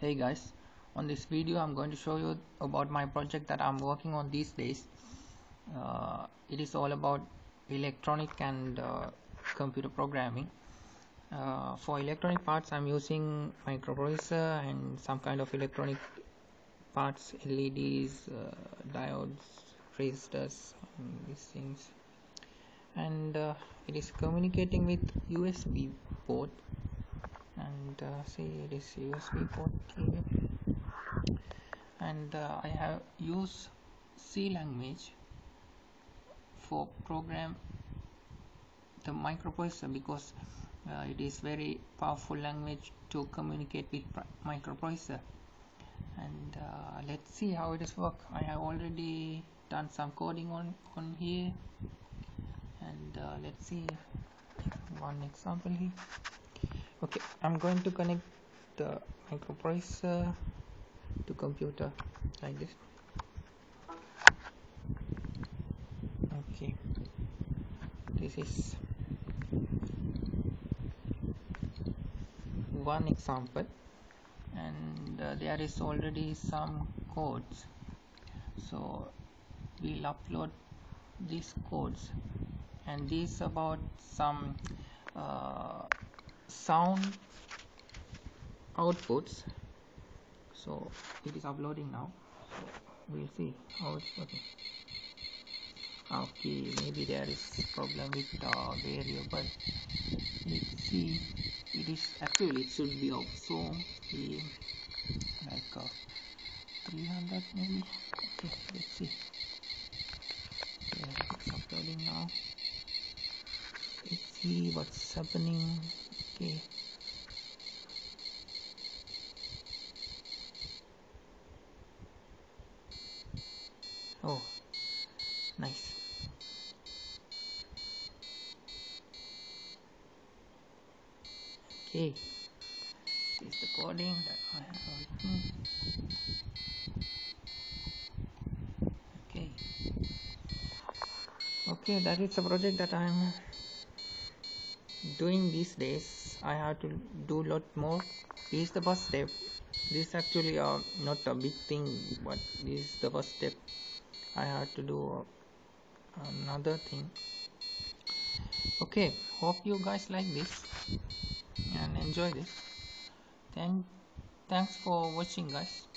Hey guys, on this video I'm going to show you about my project that I'm working on these days. It is all about electronic and computer programming. For electronic parts I'm using microprocessor and some kind of electronic parts, LEDs, diodes, resistors, and these things. And it is communicating with USB port, and see, it is USB port here. And I have used C language for program the microprocessor because it is very powerful language to communicate with microprocessor. And let's see how it is work. I have already done some coding on here, and let's see one example here. Okay, I'm going to connect the microprocessor to computer like this. Okay, this is one example, and there is already some codes, so we'll upload these codes, and these about some sound outputs. So it is uploading now, so we'll see how it's working. Okay, maybe there is problem with the variable. Let's see. It is actually, it should be also like 300 maybe. Okay, let's see. Okay, it's uploading now. Let's see what's happening. Okay. Oh, nice. Okay, this is the coding that I have written. Okay, that is a project that I'm doing these days. I have to do a lot more. This is the first step. This actually not a big thing, but this is the first step. I have to do another thing. Okay, hope you guys like this and enjoy this. Thanks for watching, guys.